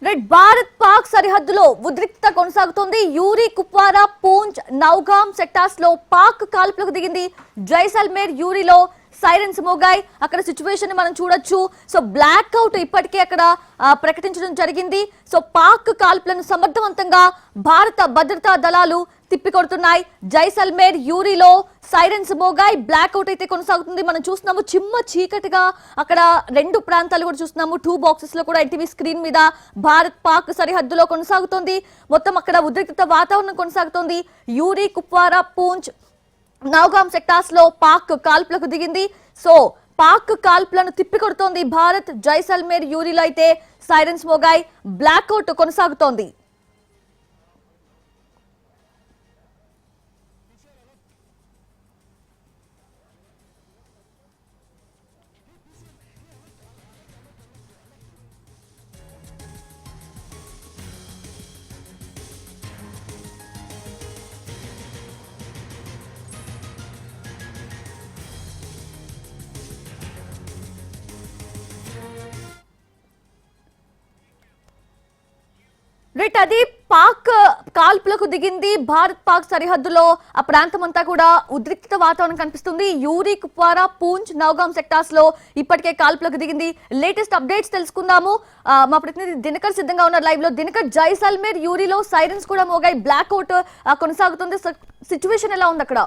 Red Bharat Pak సరిహద్దులో ఉద్రిక్తత కొనసాగుతోంది. యూరి, కుప్వారా, పూంచ్, నౌగాం సెక్టార్స్ లో పాక్ కాల్పులకు దిగింది. జైసల్మేర్, యూరిలో సైరన్స్ మోగాయి. అక్కడ సిచ్యువేషన్ మనం చూడొచ్చు. సో బ్లాక్ అవుట్ ఇప్పటికే అక్కడ ప్రకటించడం జరిగింది. సో పాక్ కాల్పులను సమర్థవంతంగా భారత భద్రతా దళాలు తిప్పికొడుతున్నాయి. జైసల్మేర్, యూరిలో సైరన్స్ మోగాయి. బ్లాక్ అవుట్ అయితే కొనసాగుతుంది. మనం చూస్తున్నాము చిమ్మ చీకటిగా అక్కడ రెండు ప్రాంతాలు కూడా చూస్తున్నాము. 2 బాక్సెస్ లో కూడా ఎన్టీవీ స్క్రీన్ మీద భారత్ పాక్ సరిహద్దులో కొనసాగుతోంది. మొత్తం అక్కడ ఉద్రిక్తత వాతావరణం కొనసాగుతోంది. యూరి, కుప్వారా, పూంచ్, నౌగాం సెక్టార్స్ లో పాక్ కాల్పులకు దిగింది. సో పాక్ కాల్పులను తిప్పికొడుతోంది భారత్. జైసల్మేర్, యూరిలో అయితే సైరన్స్ మోగాయి. బ్లాక్అవుట్ కొనసాగుతోంది. రైట్, అది పాక్ కాల్పులకు దిగింది. భారత్ పాక్ సరిహద్దులో ఆ ప్రాంతం అంతా కూడా ఉద్రిక్త వాతావరణం కనిపిస్తుంది. యూరి, కుప్వారా, పూంచ్, నౌగాం సెక్టార్స్ లో ఇప్పటికే కాల్పులకు దిగింది. లేటెస్ట్ అప్డేట్స్ తెలుసుకుందాము. మా ప్రతినిధి దినకర్ సిద్ధంగా ఉన్నారు లైవ్ లో. దినకర్, జైసల్మేర్, యూరిలో సైరన్స్ కూడా మోగాయి. బ్లాక్అవుట్ కొనసాగుతుంది. సిచ్యువేషన్ ఎలా ఉంది అక్కడ?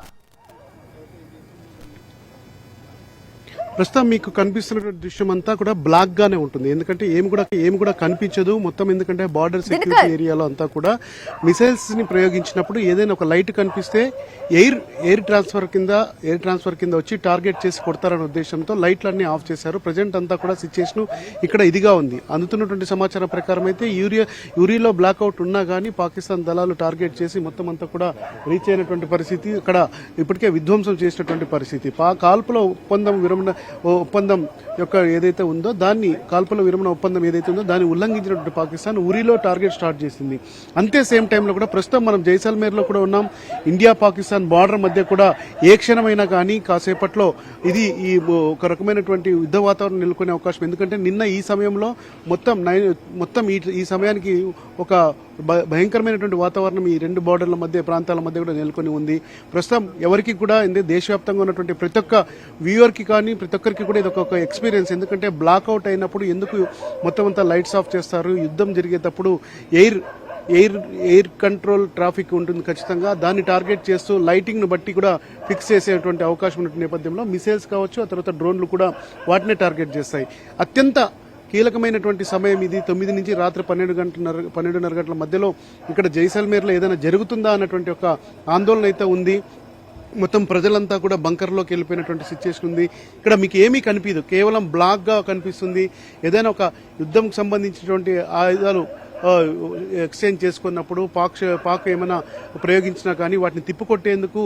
ప్రస్తుతం మీకు కనిపిస్తున్న దృశ్యం అంతా కూడా బ్లాక్ గానే ఉంటుంది. ఎందుకంటే ఏమి కూడా కనిపించదు మొత్తం. ఎందుకంటే బార్డర్ సెక్యూరిటీ ఏరియాలో అంతా కూడా మిసైల్స్ ని ప్రయోగించినప్పుడు ఏదైనా ఒక లైట్ కనిపిస్తే ఎయిర్ ట్రాన్స్ఫర్ కింద వచ్చి టార్గెట్ చేసి కొడతారనే ఉద్దేశంతో లైట్లన్నీ ఆఫ్ చేశారు. ప్రజెంట్ అంతా కూడా సిచ్యుయేషన్ ఇక్కడ ఇదిగా ఉంది. అందుతున్నటువంటి సమాచారం ప్రకారం అయితే యూరిలో బ్లాక్అవుట్ ఉన్నా గానీ పాకిస్తాన్ దళాలు టార్గెట్ చేసి మొత్తం అంతా కూడా రీచ్ అయినటువంటి పరిస్థితి. ఇక్కడ ఇప్పటికే విధ్వంసం చేసినటువంటి పరిస్థితి. కాల్పుల ఒప్పందం యొక్క ఏదైతే ఉందో దాన్ని కాల్పుల విరమణ ఒప్పందం ఏదైతే ఉందో దాన్ని ఉల్లంఘించినటువంటి పాకిస్తాన్ ఉరిలో టార్గెట్ స్టార్ట్ చేసింది. అంతే సేమ్ టైంలో కూడా ప్రస్తుతం మనం జైసల్మేర్ లో కూడా ఉన్నాం. ఇండియా పాకిస్తాన్ బార్డర్ మధ్య కూడా ఏ క్షణమైనా కానీ కాసేపట్లో ఇది ఒక రకమైనటువంటి యుద్ధ వాతావరణం నెలకొనే అవకాశం. ఎందుకంటే నిన్న ఈ సమయంలో మొత్తం ఈ సమయానికి ఒక భయంకరమైనటువంటి వాతావరణం ఈ రెండు బార్డర్ల మధ్య ప్రాంతాల మధ్య కూడా నెలకొని ఉంది. ప్రస్తుతం ఎవరికి కూడా దేశవ్యాప్తంగా ఉన్నటువంటి ప్రతి ఒక్క వ్యూవర్ కి కానీ ప్రతి ఒక్కరికి కూడా ఇది ఒక ఎక్స్పీరియన్స్. ఎందుకంటే బ్లాక్అవుట్ అయినప్పుడు ఎందుకు మొత్తం అంతా లైట్స్ ఆఫ్ చేస్తారు, యుద్ధం జరిగేటప్పుడు ఎయిర్ కంట్రోల్ ట్రాఫిక్ ఉంటుంది ఖచ్చితంగా. దాన్ని టార్గెట్ చేస్తూ లైటింగ్ ను బట్టి కూడా ఫిక్స్ చేసేటువంటి అవకాశం ఉన్న నేపథ్యంలో మిసైల్స్ కావచ్చు, ఆ తర్వాత డ్రోన్లు కూడా వాటినే టార్గెట్ చేస్తాయి. అత్యంత కీలకమైనటువంటి సమయం ఇది. 9 నుంచి రాత్రి 12:30 గంటల మధ్యలో ఇక్కడ జైసల్మేర్లో ఏదైనా జరుగుతుందా అన్నటువంటి ఒక ఆందోళన అయితే ఉంది. మొత్తం ప్రజలంతా కూడా బంకర్లోకి వెళ్ళిపోయినటువంటి సిచ్యువేషన్ ఉంది. ఇక్కడ మీకు ఏమీ కనిపించదు, కేవలం బ్లాక్ గా కనిపిస్తుంది. ఏదైనా ఒక యుద్ధంకి సంబంధించినటువంటి ఆయుధాలు ఎక్స్చేంజ్ చేసుకున్నప్పుడు పాక్ ఏమైనా ప్రయోగించినా కానీ వాటిని తిప్పికొట్టేందుకు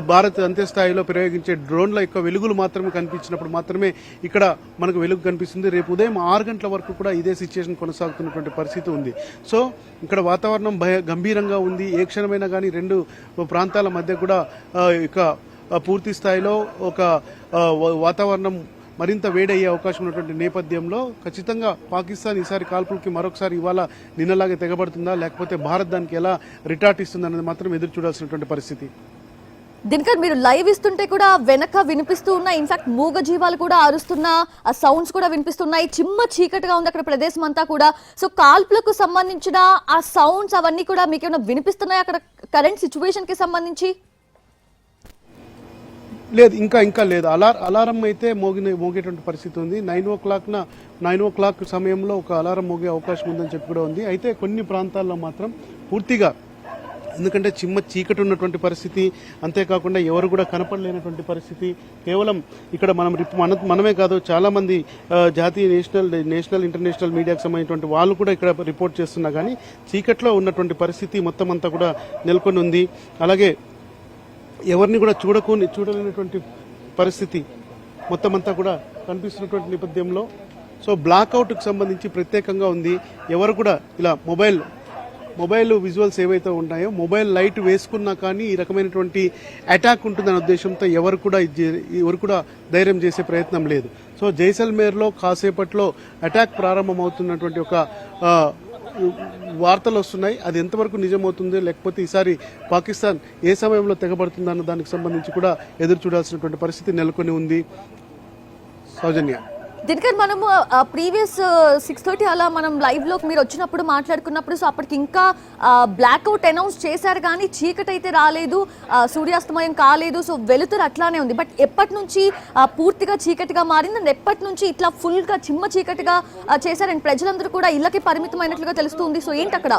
భారత్ అంత్యస్థాయిలో ప్రయోగించే డ్రోన్ల యొక్క వెలుగులు మాత్రమే కనిపించినప్పుడు మాత్రమే ఇక్కడ మనకు వెలుగు కనిపిస్తుంది. రేపు ఉదయం 6 గంటల వరకు కూడా ఇదే సిచ్యువేషన్ కొనసాగుతున్నటువంటి పరిస్థితి ఉంది. సో ఇక్కడ వాతావరణం గంభీరంగా ఉంది. ఏ క్షణమైనా కానీ రెండు ప్రాంతాల మధ్య కూడా ఇక పూర్తి స్థాయిలో ఒక వాతావరణం మరింత వేడయ్యే అవకాశం ఉన్నటువంటి నేపథ్యంలో ఖచ్చితంగా పాకిస్తాన్ ఈసారి కాల్పులకి మరొకసారి ఇవాళ నిన్నలాగే తెగబడుతుందా, లేకపోతే భారత్ దానికి ఎలా రిటార్ట్ ఇస్తుంది అన్నది మాత్రం ఎదురు చూడాల్సినటువంటి పరిస్థితి. దినకర్, మీరు లైవ్ ఇస్తుంటే కూడా వెనక వినిపిస్తూ ఉన్నాయి. ఇన్ఫాక్ట్ మూగ జీవాలు కూడా అరుస్తున్న ఆ సౌండ్స్ కూడా వినిపిస్తున్నాయి. చిమ్మ చీకటిగా ఉంది అక్కడ ప్రదేశం అంతా కూడా. సో కాల్పులకు సంబంధించిన ఆ సౌండ్స్ అవన్నీ కూడా మీకు ఏమైనా వినిపిస్తున్నాయి అక్కడ కరెంట్ సిచ్యువేషన్ కి సంబంధించి? లేదు, ఇంకా లేదు. అలారం అయితే మోగేటువంటి పరిస్థితి ఉంది. 9 o'clock సమయంలో ఒక అలారం మోగే అవకాశం ఉందని చెప్పి కూడా ఉంది. అయితే కొన్ని ప్రాంతాల్లో మాత్రం పూర్తిగా, ఎందుకంటే చిమ్మ చీకటి ఉన్నటువంటి పరిస్థితి, అంతేకాకుండా ఎవరు కూడా కనపడలేనటువంటి పరిస్థితి. కేవలం ఇక్కడ మనమే కాదు, చాలా మంది జాతీయ నేషనల్ ఇంటర్నేషనల్ మీడియాకు సంబంధించినటువంటి వాళ్ళు కూడా ఇక్కడ రిపోర్ట్ చేస్తున్నా కానీ చీకట్లో ఉన్నటువంటి పరిస్థితి మొత్తం అంతా కూడా నెలకొని ఉంది. అలాగే ఎవరిని కూడా చూడలేనటువంటి పరిస్థితి మొత్తం అంతా కూడా కనిపిస్తున్నటువంటి నేపథ్యంలో సో బ్లాక్అవుట్కి సంబంధించి ప్రత్యేకంగా ఉంది. ఎవరు కూడా ఇలా మొబైల్ విజువల్స్ ఏవైతే ఉన్నాయో మొబైల్ లైట్ వేసుకున్నా కానీ ఈ రకమైనటువంటి అటాక్ ఉంటుందనే ఉద్దేశంతో ఎవరు కూడా ధైర్యం చేసే ప్రయత్నం లేదు. సో జైసల్మేర్లో కాసేపట్లో అటాక్ ప్రారంభమవుతున్నటువంటి ఒక వార్తలు వస్తున్నాయి. అది ఎంతవరకు నిజమవుతుంది, లేకపోతే ఈసారి పాకిస్తాన్ ఏ సమయంలో తెగబడుతుంది అన్న దానికి సంబంధించి కూడా ఎదురు చూడాల్సినటువంటి పరిస్థితి నెలకొని ఉంది. సౌజన్య, దీనికని మనము ప్రీవియస్ 6:30 అలా మనం లైవ్ లో మీరు వచ్చినప్పుడు మాట్లాడుకున్నప్పుడు సో అప్పటికి ఇంకా బ్లాక్అవుట్ అనౌన్స్ చేశారు కానీ చీకటి అయితే రాలేదు, సూర్యాస్తమయం కాలేదు, సో వెలుతురు అట్లానే ఉంది. బట్ ఎప్పటి నుంచి పూర్తిగా చీకటిగా మారింది అండ్ ఎప్పటి నుంచి ఇట్లా ఫుల్ గా చిమ్మ చీకటిగా చేశారు అండ్ ప్రజలందరూ కూడా ఇళ్ళకి పరిమితమైనట్లుగా తెలుస్తుంది. సో ఏంటి అక్కడ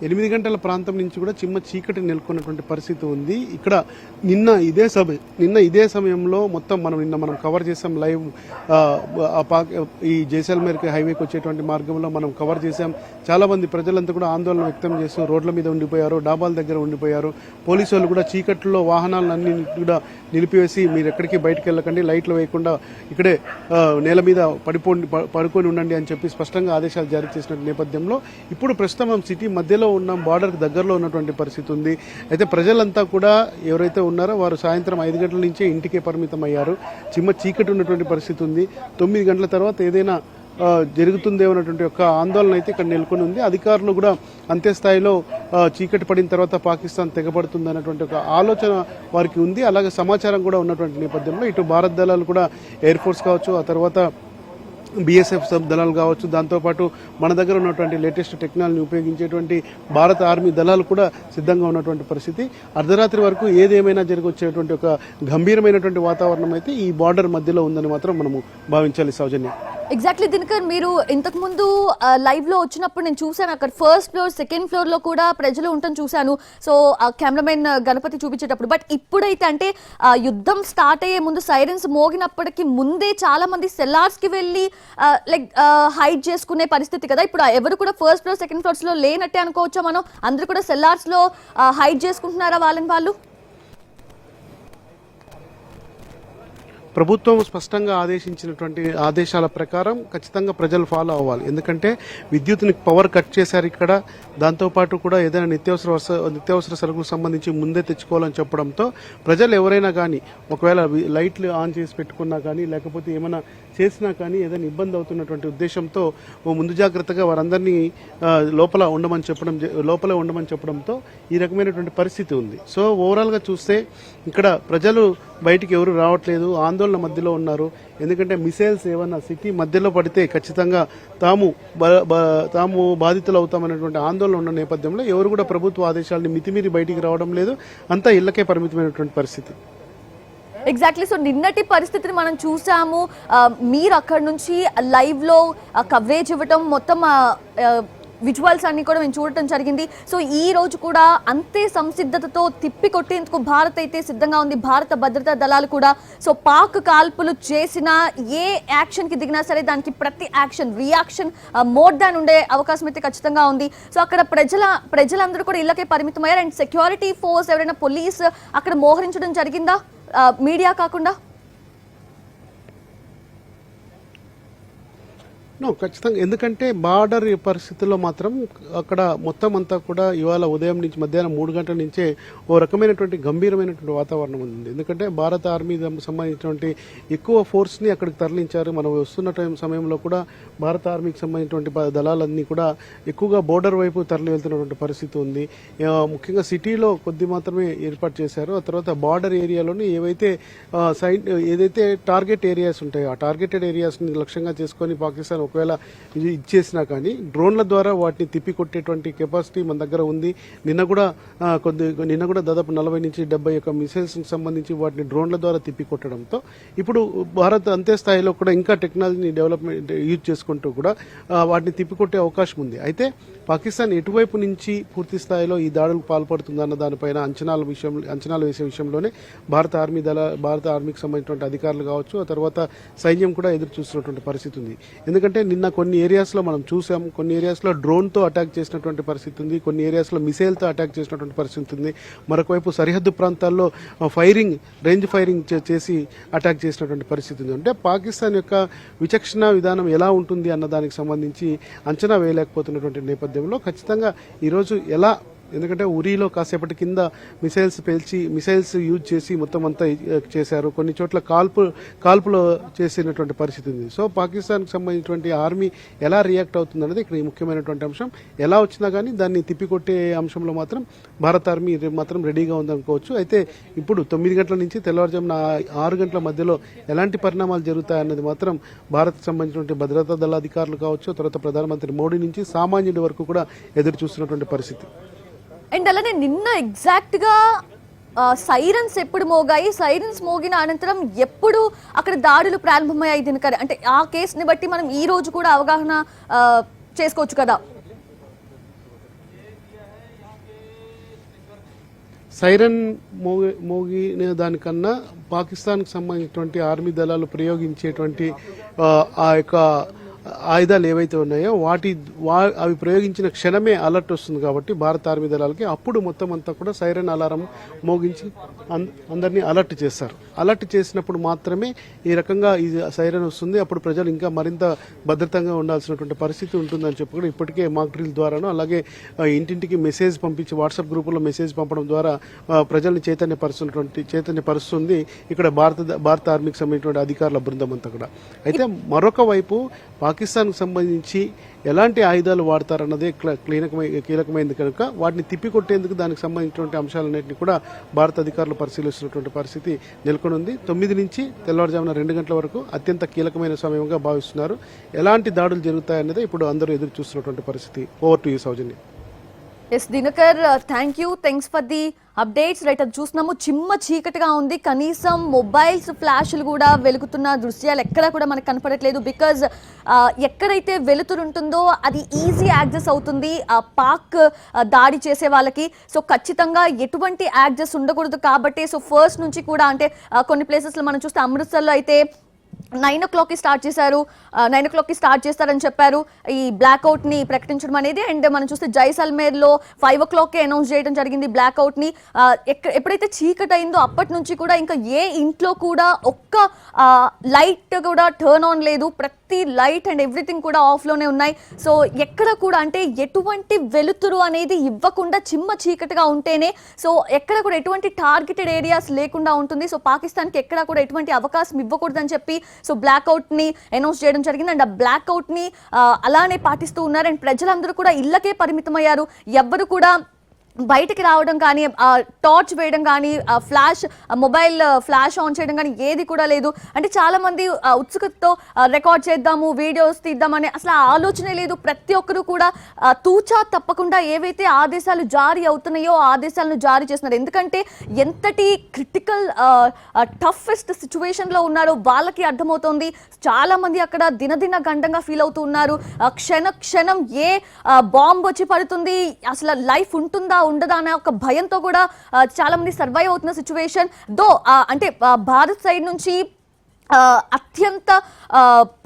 8 గంటల ప్రాంతం నుంచి కూడా చిమ్మ చీకటి నెలకొన్నటువంటి పరిస్థితి ఉంది. ఇక్కడ నిన్న ఇదే సమయంలో మొత్తం మనం కవర్ చేసాం లైవ్. ఈ జైసల్మేర్కి హైవేకి వచ్చేటువంటి మార్గంలో మనం కవర్ చేసాం. చాలా మంది ప్రజలంతా కూడా ఆందోళన వ్యక్తం చేస్తూ రోడ్ల మీద ఉండిపోయారు, డాబాల దగ్గర ఉండిపోయారు. పోలీసు వాళ్ళు కూడా చీకట్లో వాహనాలన్నీ కూడా నిలిపివేసి మీరు ఎక్కడికి బయటకు వెళ్ళకండి, లైట్లు వేయకుండా ఇక్కడే నేల మీద పడుకొని ఉండండి అని చెప్పి స్పష్టంగా ఆదేశాలు జారీ చేసిన నేపథ్యంలో ఇప్పుడు ప్రస్తుతం సిటీ మధ్యలో ఉన్నాం, బార్డర్కి దగ్గరలో ఉన్నటువంటి పరిస్థితి ఉంది. అయితే ప్రజలంతా కూడా ఎవరైతే ఉన్నారో వారు సాయంత్రం 5 గంటల నుంచే ఇంటికే పరిమితం అయ్యారు. చిమ్మ చీకటి ఉన్నటువంటి పరిస్థితి ఉంది. 9 గంటల తర్వాత ఏదైనా జరుగుతుందేమన్నటువంటి ఒక ఆందోళన అయితే ఇక్కడ నెలకొని ఉంది. అధికారులు కూడా అంతే స్థాయిలో చీకటి పడిన తర్వాత పాకిస్తాన్ తెగబడుతుంది అన్నటువంటి ఒక ఆలోచన వారికి ఉంది. అలాగే సమాచారం కూడా ఉన్నటువంటి నేపథ్యంలో ఇటు భారత్ దళాలు కూడా ఎయిర్ ఫోర్స్ కావచ్చు, ఆ తర్వాత బీఎస్ఎఫ్ దళాలు కావచ్చు, దాంతోపాటు మన దగ్గర ఉన్నటువంటి లేటెస్ట్ టెక్నాలజీని ఉపయోగించేటువంటి భారత ఆర్మీ దళాలు కూడా సిద్ధంగా ఉన్నటువంటి పరిస్థితి. అర్ధరాత్రి వరకు ఏదేమైనా జరిగొచ్చేటువంటి ఒక గంభీరమైనటువంటి వాతావరణం అయితే ఈ బార్డర్ మధ్యలో ఉందని మాత్రం మనము భావించాలి. సౌజన్య, ఎగ్జాక్ట్లీ దినకర్, మీరు ఇంతకు ముందు లైవ్ లో వచ్చినప్పుడు నేను చూసాను అక్కడ ఫస్ట్ ఫ్లోర్ సెకండ్ ఫ్లోర్ లో కూడా ప్రజలు ఉండటం చూశాను. సో కెమెరామెన్ గణపతి చూపించేటప్పుడు. బట్ ఇప్పుడైతే అంటే యుద్ధం స్టార్ట్ అయ్యే ముందు సైరన్స్ మోగినప్పటికీ ముందే చాలా మంది సెల్లార్స్ కి వెళ్ళి లైక్ హైడ్ చేసుకునే పరిస్థితి కదా. ఇప్పుడు ఎవరు కూడా ఫస్ట్ ఫ్లోర్ సెకండ్ ఫ్లోర్స్ లో లేనట్టే అనుకోవచ్చా మనం? అందరూ కూడా సెల్లార్స్ లో హైడ్ చేసుకుంటున్నారా వాళ్ళు? ప్రభుత్వం స్పష్టంగా ఆదేశించినటువంటి ఆదేశాల ప్రకారం ఖచ్చితంగా ప్రజలు ఫాలో అవ్వాలి. ఎందుకంటే విద్యుత్ని పవర్ కట్ చేశారు ఇక్కడ. దాంతోపాటు కూడా ఏదైనా నిత్యావసర సరుకులకు సంబంధించి ముందే తెచ్చుకోవాలని చెప్పడంతో ప్రజలు ఎవరైనా కానీ ఒకవేళ లైట్లు ఆన్ చేసి పెట్టుకున్నా కానీ లేకపోతే ఏమైనా చేసినా కానీ ఏదైనా ఇబ్బంది అవుతున్నటువంటి ఉద్దేశంతో ముందు జాగ్రత్తగా వారందరినీ లోపలే ఉండమని చెప్పడంతో ఈ రకమైనటువంటి పరిస్థితి ఉంది. సో ఓవరాల్గా చూస్తే ఇక్కడ ప్రజలు బయటికి ఎవరు రావట్లేదు, ఆందోళన మధ్యలో ఉన్నారు. ఎందుకంటే మిసైల్స్ ఏమన్నా సిటీ మధ్యలో పడితే ఖచ్చితంగా తాము బాధితులు అవుతామనేటువంటి ఆందోళన ఉన్న నేపథ్యంలో ఎవరు కూడా ప్రభుత్వ ఆదేశాలని మితిమీరి బయటికి రావడం లేదు. అంతా ఇళ్లకే పరిమితమైనటువంటి పరిస్థితి. ఎగ్జాక్ట్లీ. సో నిన్నటి పరిస్థితిని మనం చూసాము. మీరు అక్కడ నుంచి లైవ్ లో కవరేజ్ ఇవ్వటం, మొత్తం విజువల్స్ అన్ని కూడా మేము చూడటం జరిగింది. సో ఈ రోజు కూడా అంతే సంసిద్ధతతో తిప్పి కొట్టేందుకు భారత్ అయితే సిద్ధంగా ఉంది, భారత భద్రతా దళాలు కూడా. సో పాక్ కాల్పులు చేసిన ఏ యాక్షన్ కి దిగినా సరే దానికి ప్రతి రియాక్షన్ మోర్ దాన్ ఉండే అవకాశం అయితే ఖచ్చితంగా ఉంది. సో అక్కడ ప్రజలందరూ కూడా ఇళ్ళకే పరిమితమయ్యారు. అండ్ సెక్యూరిటీ ఫోర్స్ ఎవరైనా పోలీస్ అక్కడ మోహరించడం జరిగిందా మీడియా కాకుండా? ఖచ్చితంగా. ఎందుకంటే బార్డర్ పరిస్థితుల్లో మాత్రం అక్కడ మొత్తం అంతా కూడా ఇవాళ ఉదయం నుంచి మధ్యాహ్నం 3 గంటల నుంచే ఓ రకమైనటువంటి గంభీరమైనటువంటి వాతావరణం ఉంది. ఎందుకంటే భారత ఆర్మీ సంబంధించినటువంటి ఎక్కువ ఫోర్స్ని అక్కడికి తరలించారు. మనం వస్తున్న సమయంలో కూడా భారత ఆర్మీకి సంబంధించినటువంటి దళాలన్నీ కూడా ఎక్కువగా బోర్డర్ వైపు తరలి వెళ్తున్నటువంటి పరిస్థితి ఉంది. ముఖ్యంగా సిటీలో కొద్ది మాత్రమే ఏర్పాటు చేశారు. ఆ తర్వాత బార్డర్ ఏరియాలోని ఏదైతే టార్గెట్ ఏరియాస్ ఉంటాయో ఆ టార్గెటెడ్ ఏరియాస్ని లక్ష్యంగా చేసుకొని పాకిస్తాన్ ఒకవేళ ఇచ్చేసినా కానీ డ్రోన్ల ద్వారా వాటిని తిప్పికొట్టేటువంటి కెపాసిటీ మన దగ్గర ఉంది. నిన్న కూడా దాదాపు 40 నుంచి 70 మిసైల్స్ సంబంధించి వాటిని డ్రోన్ల ద్వారా తిప్పికొట్టడంతో ఇప్పుడు భారత్ అంతే స్థాయిలో కూడా ఇంకా టెక్నాలజీని డెవలప్మెంట్ యూజ్ చేసుకుంటూ కూడా వాటిని తిప్పికొట్టే అవకాశం ఉంది. అయితే పాకిస్తాన్ ఎటువైపు నుంచి పూర్తి స్థాయిలో ఈ దాడులకు పాల్పడుతుందన్న దానిపైన అంచనాలు వేసే విషయంలోనే భారత ఆర్మీకి సంబంధించినటువంటి అధికారులు కావచ్చు, ఆ తర్వాత సైన్యం కూడా ఎదురు చూస్తున్నటువంటి పరిస్థితి ఉంది. ఎందుకంటే నిన్న కొన్ని ఏరియాస్లో మనం చూసాం, కొన్ని ఏరియాస్లో డ్రోన్తో అటాక్ చేసినటువంటి పరిస్థితి ఉంది, కొన్ని ఏరియాస్లో మిసైల్తో అటాక్ చేసినటువంటి పరిస్థితి ఉంది. మరొకవైపు సరిహద్దు ప్రాంతాల్లో రేంజ్ ఫైరింగ్ చేసి అటాక్ చేసినటువంటి పరిస్థితి ఉంది. అంటే పాకిస్తాన్ యొక్క విచక్షణ విధానం ఎలా ఉంటుంది అన్న దానికి సంబంధించి అంచనా వేయలేకపోతున్నటువంటి నేపథ్యంలో ఖచ్చితంగా ఈరోజు ఎలా ఎందుకంటే ఉరీలో కాసేపటి కింద మిసైల్స్ యూజ్ చేసి మొత్తం అంతా చేశారు. కొన్ని చోట్ల కాల్పులో చేసినటువంటి పరిస్థితి ఉంది. సో పాకిస్తాన్కి సంబంధించినటువంటి ఆర్మీ ఎలా రియాక్ట్ అవుతుంది అనేది ఇక్కడ ముఖ్యమైనటువంటి అంశం. ఎలా వచ్చినా కానీ దాన్ని తిప్పికొట్టే అంశంలో మాత్రం భారత ఆర్మీ మాత్రం రెడీగా ఉందనుకోవచ్చు. అయితే ఇప్పుడు 9 గంటల నుంచి తెల్లవారుజామున 6 గంటల మధ్యలో ఎలాంటి పరిణామాలు జరుగుతాయన్నది మాత్రం భారత్కు సంబంధించినటువంటి భద్రతా దళ అధికారులు కావచ్చు, తర్వాత ప్రధానమంత్రి మోడీ నుంచి సామాన్యుడి వరకు కూడా ఎదురు చూస్తున్నటువంటి పరిస్థితి. అండ్ అలానే నిన్న ఎగ్జాక్ట్ గా సైరన్స్ ఎప్పుడు మోగాయి, సైరన్స్ మోగిన అనంతరం ఎప్పుడు అక్కడ దాడులు ప్రారంభమయ్యాయి దినకర్, అంటే ఆ కేసుని బట్టి మనం ఈ రోజు కూడా అవగాహన చేసుకోవచ్చు కదా. సైరన్ మోగిన దానికన్నా పాకిస్తాన్కి సంబంధించినటువంటి ఆర్మీ దళాలు ప్రయోగించేటువంటి ఆ యొక్క ఆయుధాలు ఏవైతే ఉన్నాయో అవి ప్రయోగించిన క్షణమే అలర్ట్ వస్తుంది కాబట్టి భారత ఆర్మీ దళాలకి అప్పుడు మొత్తం అంతా కూడా సైరన్ అలారం మోగించి అందరినీ అలర్ట్ చేస్తారు. అలర్ట్ చేసినప్పుడు మాత్రమే ఈ రకంగా ఈ సైరన్ వస్తుంది. అప్పుడు ప్రజలు ఇంకా మరింత భద్రతంగా ఉండాల్సినటువంటి పరిస్థితి ఉంటుందని చెప్పి కూడా ఇప్పటికే మాక్ డ్రిల్ ద్వారాను, అలాగే ఇంటింటికి మెసేజ్ పంపించి వాట్సాప్ గ్రూపుల్లో మెసేజ్ పంపడం ద్వారా ప్రజల్ని చైతన్యపరుస్తుంది ఇక్కడ భారత ఆర్మీకి సంబంధించిన అధికారుల బృందం అంతా కూడా. అయితే మరొక వైపు పాకిస్తాన్కు సంబంధించి ఎలాంటి ఆయుధాలు వాడతారన్నదే కీలకమైంది కనుక వాటిని తిప్పికొట్టేందుకు దానికి సంబంధించినటువంటి అంశాలన్నింటినీ కూడా భారత అధికారులు పరిశీలిస్తున్నటువంటి పరిస్థితి నెలకొనుంది. 9 నుంచి తెల్లవారుజామున 2 గంటల వరకు అత్యంత కీలకమైన సమయంగా భావిస్తున్నారు. ఎలాంటి దాడులు జరుగుతాయన్నదే ఇప్పుడు అందరూ ఎదురు చూస్తున్నటువంటి పరిస్థితి. Over to you Soujanya. Yes Dinakar, thanks for the updates. Right, అది చూస్తున్నాము చిమ్మ చీకటిగా ఉంది, కనీసం మొబైల్స్ ఫ్లాష్లు కూడా వెలుగుతున్న దృశ్యాలు ఎక్కడా కూడా మనకు కనపడట్లేదు. బికాజ్ ఎక్కడైతే వెలుతురుంటుందో అది ఈజీ యాక్సెస్ అవుతుంది పాక్ దాడి చేసే వాళ్ళకి. సో ఖచ్చితంగా ఎటువంటి యాక్సెస్ ఉండకూడదు కాబట్టి సో ఫస్ట్ నుంచి కూడా అంటే కొన్ని ప్లేసెస్లో మనం చూస్తే అమృత్సర్లో అయితే 9 o'clockకి స్టార్ట్ చేశారు, 9 o'clockకి స్టార్ట్ చేస్తారని చెప్పారు ఈ బ్లాక్అవుట్ని ప్రకటించడం అనేది. అండ్ మనం చూస్తే జైసల్మేర్లో 5 o'clockకే అనౌన్స్ చేయడం జరిగింది బ్లాక్అవుట్ని. ఎప్పుడైతే చీకటి అయిందో అప్పటి నుంచి కూడా ఇంకా ఏ ఇంట్లో కూడా ఒక్క లైట్ కూడా టర్న్ ఆన్ లేదు, ప్రతి లైట్ అండ్ ఎవ్రీథింగ్ కూడా ఆఫ్లోనే ఉన్నాయి. సో ఎక్కడ కూడా అంటే ఎటువంటి వెలుతురు అనేది ఇవ్వకుండా చిమ్మ చీకటిగా ఉంటేనే సో ఎక్కడ కూడా ఎటువంటి టార్గెటెడ్ ఏరియాస్ లేకుండా ఉంటుంది. సో పాకిస్తాన్కి ఎక్కడ కూడా ఎటువంటి అవకాశం ఇవ్వకూడదని చెప్పి సో బ్లాక్అవుట్ ని అనౌన్స్ చేయడం జరిగింది. అండ్ ఆ బ్లాక్అవుట్ ని అలానే పాటిస్తూ ఉన్నారు. అండ్ ప్రజలందరూ కూడా ఇళ్లకే పరిమితం అయ్యారు. ఎవ్వరు కూడా బయటికి రావడం కానీ, టార్చ్ వేయడం కానీ, మొబైల్ ఫ్లాష్ ఆన్ చేయడం కానీ ఏది కూడా లేదు. అంటే చాలా మంది ఉత్సుకతతో రికార్డ్ చేద్దాము, వీడియోస్ తీద్దామని అసలు ఆలోచనే లేదు. ప్రతి ఒక్కరు కూడా తూచా తప్పకుండా ఏవైతే ఆదేశాలు జారీ అవుతున్నాయో ఆదేశాలను జారీ చేస్తున్నారు. ఎందుకంటే ఎంతటి క్రిటికల్ టఫెస్ట్ సిచ్యువేషన్లో ఉన్నారో వాళ్ళకి అర్థమవుతోంది. చాలా మంది అక్కడ దినదిన గండంగా ఫీల్ అవుతూ ఉన్నారు. క్షణం ఏ బాంబు వచ్చి పడుతుంది, అసలు లైఫ్ ఉంటుందా ఉండదా అనే ఒక భయంతో కూడా చాలా మంది సర్వైవ్ అవుతున్న సిచ్యువేషన్. అంటే భారత్ సైడ్ నుంచి అత్యంత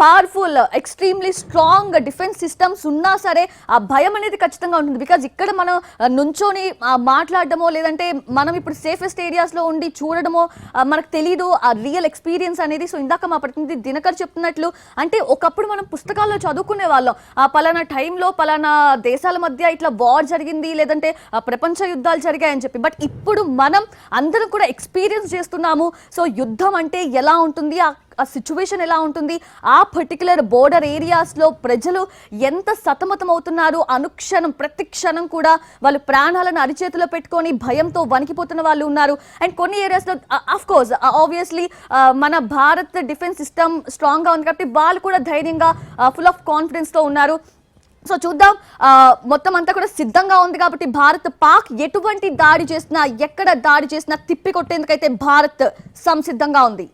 powerful, extremely strong defence systems ఉన్నా సరే ఆ భయం అనేది ఖచ్చితంగా ఉంటుంది. బికాజ్ ఇక్కడ మనం నుంచొని మాట్లాడడమో లేదంటే మనం ఇప్పుడు సేఫెస్ట్ ఏరియాస్లో ఉండి చూడడమో మనకు తెలీదు ఆ రియల్ ఎక్స్పీరియన్స్ అనేది. సో ఇందాక మా ప్రతినిధి దినకర్ చెప్తున్నట్లు అంటే ఒకప్పుడు మనం పుస్తకాల్లో చదువుకునే వాళ్ళం పలానా టైంలో పలానా దేశాల మధ్య ఇట్లా వార్ జరిగింది లేదంటే ప్రపంచ యుద్ధాలు జరిగాయని చెప్పి. బట్ ఇప్పుడు మనం అందరం కూడా ఎక్స్పీరియన్స్ చేస్తున్నాము. సో యుద్ధం అంటే ఎలా ఉంటుంది, ఆ సిచ్యువేషన్ ఎలా ఉంటుంది, ఆ పర్టికులర్ బోర్డర్ ఏరియాస్లో ప్రజలు ఎంత సతమతం అవుతున్నారు, అనుక్షణం ప్రతి క్షణం కూడా వాళ్ళు ప్రాణాలను అరిచేతిలో పెట్టుకొని భయంతో వణికిపోతున్న వాళ్ళు ఉన్నారు. అండ్ కొన్ని ఏరియాస్లో ఆఫ్ కోర్స్ ఆబ్వియస్లీ మన భారత్ డిఫెన్స్ సిస్టమ్ స్ట్రాంగ్గా ఉంది కాబట్టి వాళ్ళు కూడా ధైర్యంగా ఫుల్ ఆఫ్ కాన్ఫిడెన్స్తో ఉన్నారు. సో చూద్దాం, మొత్తం అంతా కూడా సిద్ధంగా ఉంది కాబట్టి భారత్ పాక్ ఎటువంటి దాడి చేసినా ఎక్కడ దాడి చేసినా తిప్పికొట్టేందుకైతే భారత్ సంసిద్ధంగా ఉంది.